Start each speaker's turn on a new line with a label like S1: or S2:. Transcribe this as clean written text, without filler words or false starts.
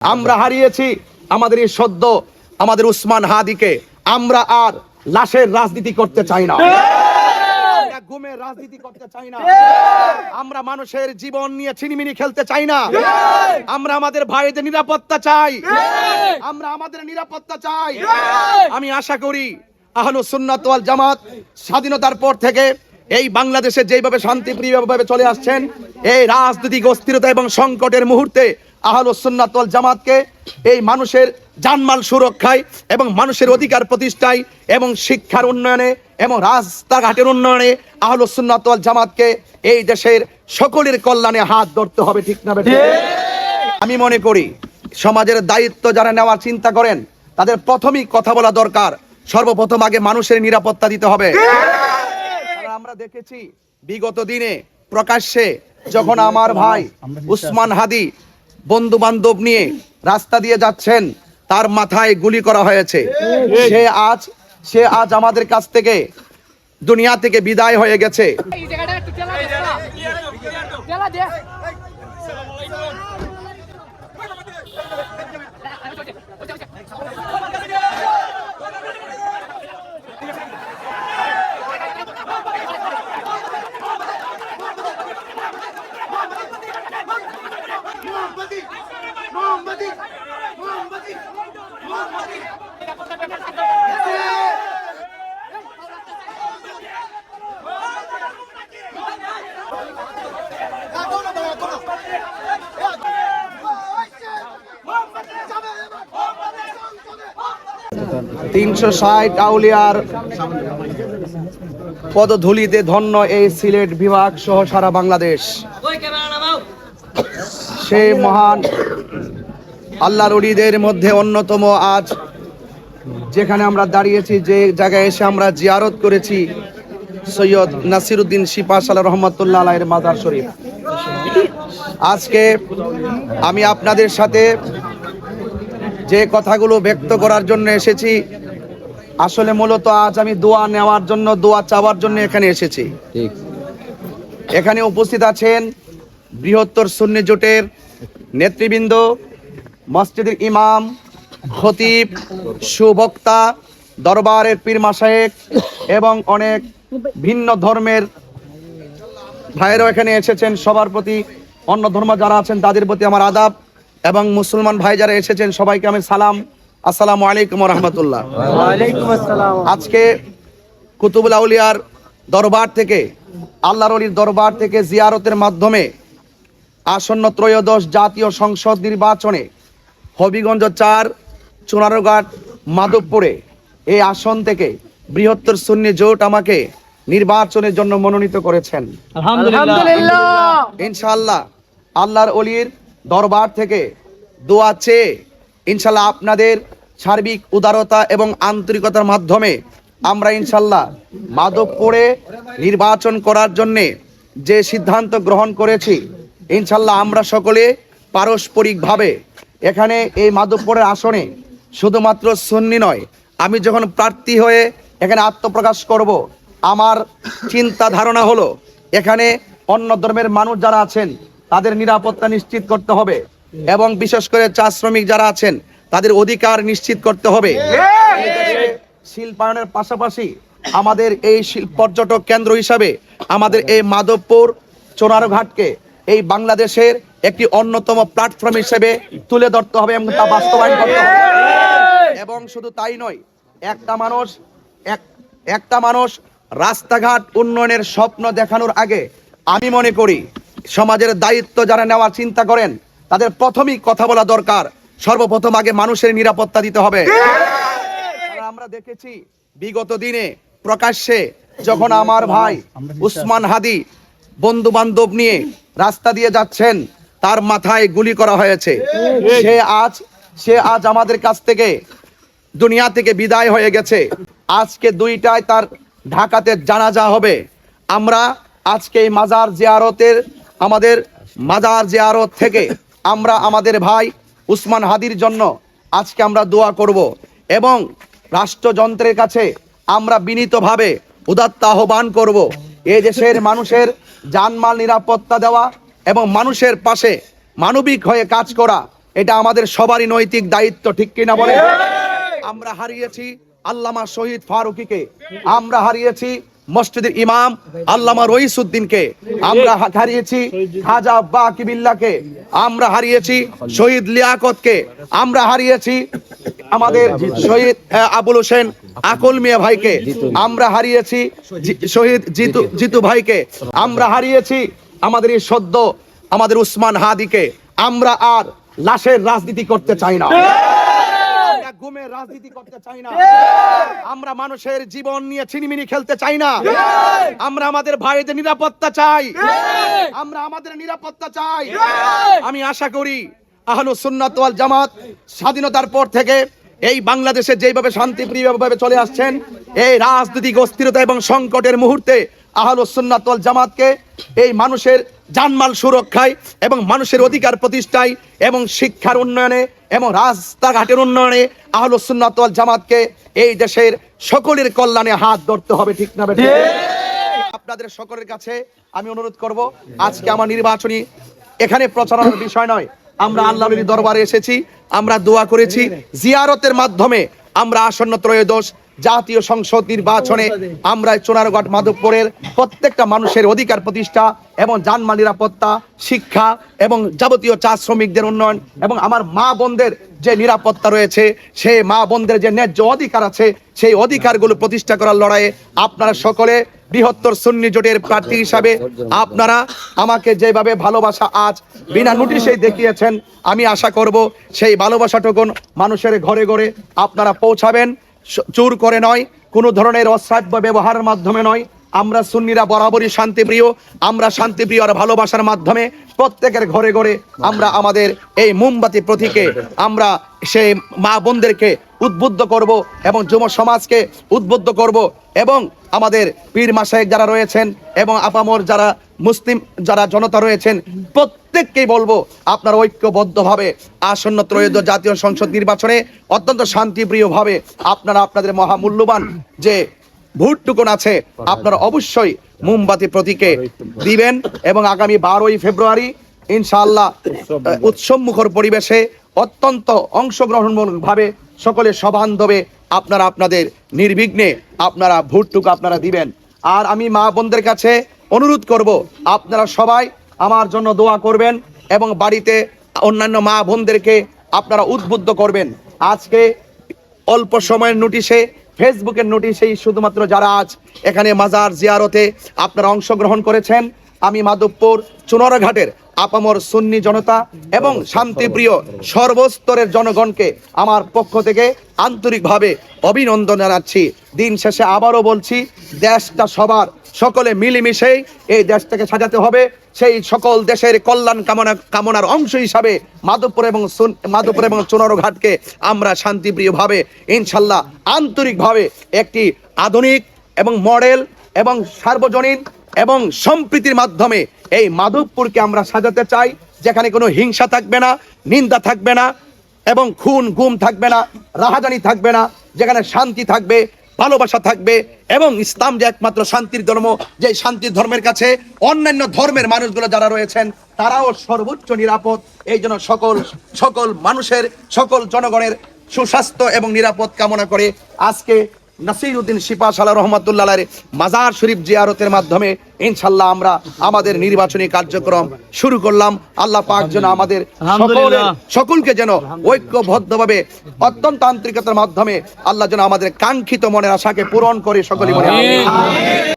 S1: আমরা হারিয়েছি আমাদের এই সদ্য আমাদের উসমান হাদিকে। আমরা আর লাশের রাজনীতি করতে চাই না, আমরা গুমের রাজনীতি করতে চাই না, আমরা মানুষের জীবন নিয়ে ছিনিমিনি খেলতে চাই না। আমরা আমাদের ভাইদের নিরাপত্তা চাই, আমরা আমাদের নিরাপত্তা চাই। আমি আশা করি আহলুস সুন্নাত ওয়াল জামাত স্বাধীনতার পর থেকে এই বাংলাদেশে যেভাবে শান্তিপ্রিয়ভাবে চলে আসছেন, এই রাজনৈতিক অস্থিরতা এবং সংকটের মুহূর্তে আহলুস সুন্নাত ওয়াল জামাতকে এই মানুষের জানমাল সুরক্ষায় এবং মানুষের অধিকার প্রতিষ্ঠায় এবং শিক্ষার উন্নয়নে এবং রাস্তাঘাটের উন্নয়নে আহলুস সুন্নাত ওয়াল জামাতকে এই দেশের সকলের কল্যাণে হাত ধরতে হবে, ঠিক না বেঠিক? আমি মনে করি সমাজের দায়িত্ব যারা নেওয়ার চিন্তা করেন তাদের প্রথমেই কথা বলা দরকার, সর্বপ্রথম আগে মানুষের নিরাপত্তা দিতে হবে। আমরা দেখেছি বিগত দিনে প্রকাশ্যে যখন আমার ভাই উসমান হাদি বন্ধু বান্ধব নিয়ে রাস্তা দিয়ে যাচ্ছেন, তার মাথায় গুলি করা হয়েছে। সে আজ আমাদের কাছ থেকে দুনিয়া থেকে বিদায় হয়ে গেছে। $360 আউলিয়ার পদধূলিতে ধন্য এই সিলেট বিভাগ সহ সারা বাংলাদেশ। সে মহান আল্লাহর ওলিদের মধ্যে অন্যতম। আজ যেখানে আমরা দাঁড়িয়েছি, যে জায়গায় এসে আমরা জিয়ারত করেছি সৈয়দ নাসিরউদ্দিন শিপা সাল্লাহ রহমতুল্লাহ আলাইহির মাজার শরীফ। আজকে আমি আপনাদের সাথে যে কথাগুলো ব্যক্ত করার জন্য এসেছি, আসলে মূলত আজ আমি দোয়া নেওয়ার জন্য, দোয়া চাওয়ার জন্য এখানে এসেছি। এখানে উপস্থিত আছেন বৃহত্তর সুন্নি জোটের নেতৃবৃন্দ, মসজিদের ইমাম, খতিব, সুবক্তা, দরবারের পীর মাশায়েখ এবং অনেক ভিন্ন ধর্মের ভাইয়েরাও এখানে এসেছেন। সবার প্রতি, অন্য ধর্ম যারা আছেন তাদের প্রতি আমার আদাব, এবং মুসলমান ভাই যারা এসেছেন সবাইকে আমি সালাম, আসসালামু আলাইকুম ওয়া রাহমাতুল্লাহ। আজকে কুতুবুল আউলিয়ার দরবার থেকে, আল্লাহর ওলির দরবার থেকে জিয়ারতের মাধ্যমে আসন্ন ত্রয়োদশ জাতীয় সংসদ নির্বাচনে হবিগঞ্জ 4 চুনারঘাট মাধবপুরে এই আসন থেকে বৃহত্তর সুন্নি জোট আমাকে নির্বাচনের জন্য মনোনীত করেছেন। আলহামদুলিল্লাহ। ইনশাআল্লাহ আল্লাহর ওলির দরবার থেকে দোয়া চেয়ে ইনশাআল্লাহ আপনাদের সার্বিক উদারতা এবং আন্তরিকতার মাধ্যমে আমরা ইনশাআল্লাহ মাধবপুরে নির্বাচন করার জন্যে যে সিদ্ধান্ত গ্রহণ করেছি, ইনশাআল্লাহ আমরা সকলে পারস্পরিকভাবে এখানে এই মাধবপুরের আসনে শুধুমাত্র সুন্নি নয়, আমি যখন প্রার্থী হয়ে এখানে আত্মপ্রকাশ করব, আমার চিন্তা ধারণা হলো এখানে অন্য ধর্মের মানুষ যারা আছেন তাদের নিরাপত্তা নিশ্চিত করতে হবে, এবং বিশেষ করে চা শ্রমিক যারা আছেন তাদের অধিকার নিশ্চিত করতে হবে। শিল্পায়নের পাশাপাশি আমাদের এই পর্যটক কেন্দ্র হিসাবে আমাদের এই মাধবপুর চোনারঘাটকে এই বাংলাদেশের একটি অন্যতম প্ল্যাটফর্ম হিসেবে তুলে ধরতে হবে এবং তা বাস্তবায়ন করতে হবে। এবং শুধু তাই নয়, একটা মানুষ রাস্তাঘাট উন্নয়নের স্বপ্ন দেখানোর আগে আমি মনে করি সমাজের দায়িত্ব যারা নেওয়ার চিন্তা করেন তাদের প্রথমেই কথা বলা দরকার, সর্বপ্রথম আগে মানুষের নিরাপত্তা দিতে হবে। আমরা দেখেছি বিগত দিনে প্রকাশ্যে যখন আমার ভাই উসমান হাদি বন্ধু বান্ধব নিয়ে রাস্তা দিয়ে যাচ্ছেন, তার মাথায় গুলি করা হয়েছে। সে আজ আমাদের কাছ থেকে দুনিয়া থেকে বিদায় হয়ে গেছে। আজকে 2টায় তার ঢাকাতে জানাজা হবে। আমরা আজকে এই আমাদের মাজার জিয়ারত থেকে আমরা আমাদের ভাই উসমান হাদির জন্য আজকে আমরা দোয়া করব, এবং রাষ্ট্রযন্ত্রের কাছে আমরা বিনীতভাবে উদাত্ত আহ্বান করব, এই দেশের মানুষের জানমাল নিরাপত্তা দেওয়া এবং মানুষের পাশে মানবিক হয়ে কাজ করা এটা আমাদের সবারই নৈতিক দায়িত্ব, ঠিক কিনা বলে? আমরা হারিয়েছি আল্লামা শহীদ ফারুকীকে, আমরা হারিয়েছি মসজিদের ইমাম আল্লামা রইসউদ্দিনকে, আমরা হারিয়েছি খাজা বাকি বিল্লাহকে, আমরা হারিয়েছি শহীদ লিয়াকতকে, আমরা হারিয়েছি আমাদের শহীদ আবুল হোসেন আকল মিয়া ভাইকে, আমরা হারিয়েছি শহীদ জিতু ভাইকে, আমরা হারিয়েছি আমাদের এই সদ্য আমাদের উসমান হাদিকে। আমরা আর লাশের রাজনীতি করতে চাই না, ঘুমের রাজনীতি করতে চাই না, আমরা মানুষের জীবন নিয়ে ছিনিমিনি খেলতে চাই না, আমরা আমাদের ভাইদের নিরাপত্তা চাই, আমরা আমাদের নিরাপত্তা চাই। আমি আশা করি আহলুস সুন্নাত ওয়াল জামাত স্বাধীনতার পর থেকে এই বাংলাদেশে যেভাবে শান্তিপ্রিয়ভাবে চলে আসছেন, এই রাজনৈতিক অস্থিরতা এবং সংকটের মুহূর্তে আহলুস সুন্নাত ওয়াল জামাতকে এই মানুষের জানমাল সুরক্ষায় এবং মানুষের অধিকার প্রতিষ্ঠায় এবং শিক্ষার উন্নয়নে এবং রাস্তাঘাটের উন্নয়নে আহলুস সুন্নাত ওয়াল জামাতকে এই দেশের সকলের কল্যাণে হাত ধরতে হবে, ঠিক না বেঠিক? আপনাদের সকলের কাছে আমি অনুরোধ করব, আজকে আমার নির্বাচনী এখানে প্রচারণার বিষয় নয়, আমরা আল্লাহর দরবারে এসেছি, আমরা দোয়া করেছি, জিয়ারতের মাধ্যমে আমরা আসন্ন ত্রয়োদশ জাতীয় সংসদ নির্বাচনে আমরা চুনারঘাট মাধবপুরের প্রত্যেকটা মানুষের অধিকার প্রতিষ্ঠা এবং জানমাল নিরাপত্তা, শিক্ষা এবং যাবতীয় চা শ্রমিকদের উন্নয়ন এবং আমার মা বোনদের যে নিরাপত্তা রয়েছে, সেই মা বোনদের যে ন্যায্য অধিকার আছে, সেই অধিকারগুলো প্রতিষ্ঠা করার লড়াইয়ে আপনারা সকলে বৃহত্তর সুন্নি জোটের প্রার্থী হিসাবে আপনারা আমাকে যেভাবে ভালোবাসা আজ বিনা নোটিশেই দেখিয়েছেন, আমি আশা করব সেই ভালোবাসাটুকুন মানুষের ঘরে ঘরে আপনারা পৌঁছাবেন, চুর করে নয়, কোনো ধরনের অশ্রাব্য ব্যবহারের মাধ্যমে নয়। আমরা সুন্নিরা বরাবরই শান্তিপ্রিয়, আমরা শান্তিপ্রিয় আর ভালোবাসার মাধ্যমে প্রত্যেকের ঘরে ঘরে আমরা আমাদের এই মোমবাতি প্রতীকে আমরা সেই মা বোনদেরকে উদ্বুদ্ধ করব এবং যুব সমাজকে উদ্বুদ্ধ করব এবং আমাদের পীর মাশায়েখ যারা রয়েছেন এবং আপামর যারা মুসলিম যারা জনতা রয়েছেন প্রত্যেককেই বলবো আপনারা ঐক্যবদ্ধভাবে আসন্ন ত্রয়োদশ জাতীয় সংসদ নির্বাচনে অত্যন্ত শান্তিপ্রিয়ভাবে আপনারা আপনাদের মহামূল্যবান যে ভোটটুকুন আছে আপনারা অবশ্যই মোমবাতি প্রতীকে দিবেন এবং আগামী 12ই ফেব্রুয়ারি ইনশাআল্লাহ উৎসবমুখর পরিবেশে অত্যন্ত অংশগ্রহণমূলকভাবে সকলে সবান্ধবে আপনারা আপনাদের নির্বিঘ্নে আপনারা ভোটটুকু আপনারা দিবেন। আর আমি মা বোনদের কাছে অনুরোধ করব আপনারা সবাই আমার জন্য দোয়া করবেন এবং বাড়িতে অন্যান্য মা বোনদেরকে আপনারা উদ্বুদ্ধ করবেন। আজকে অল্প সময়ের নোটিশে ফেসবুকের নোটিশেই শুধুমাত্র যারা আজ এখানে মাজার জিয়ারতে আপনারা অংশগ্রহণ করেছেন, আমি মাধবপুর চুনারঘাটের আপামর সুন্নি জনতা এবং শান্তিপ্রিয় সর্বস্তরের জনগণকে আমার পক্ষ থেকে আন্তরিকভাবে অভিনন্দন জানাচ্ছি। দিন শেষে আবারও বলছি, দেশটা সবার, সকলে মিলেমিশেই এই দেশটাকে সাজাতে হবে। সেই সকল দেশের কল্যাণ কামনার অংশ হিসাবে মাধবপুর এবং চুনারঘাটকে আমরা শান্তিপ্রিয়ভাবে ইনশাল্লাহ আন্তরিকভাবে একটি আধুনিক এবং মডেল এবং সার্বজনীন এবং সম্প্রীতির মাধ্যমে এই মাধবপুরকে আমরা সাজাতে চাই, যেখানে কোনো হিংসা থাকবে না, নিন্দা থাকবে না এবং খুন গুম থাকবে না, রাহাজানি থাকবে না, যেখানে শান্তি থাকবে, ভালোবাসা থাকবে এবং ইসলাম যে একমাত্র শান্তির ধর্ম, যে শান্তির ধর্মের কাছে অন্যান্য ধর্মের মানুষগুলো যারা রয়েছেন তারাও সর্বোচ্চ নিরাপদ। এই জন্য সকল মানুষের, সকল জনগণের সুস্বাস্থ্য এবং নিরাপদ কামনা করে আজকে নাসিরউদ্দিন শিপাশালা রহমাতুল্লাহের মাজার শরীফ জিয়ারতের মাধ্যমে ইনশাল্লাহ আমরা আমাদের নির্বাচনী কার্যক্রম শুরু করলাম। আল্লাহ পাক যেন আমাদের সকলকে যেন ঐক্যবদ্ধভাবে অত্যন্ত আন্তরিকতার মাধ্যমে আল্লাহ যেন আমাদের কাঙ্ক্ষিত মনের আশাকে পূরণ করে সকলে বলে আমিন।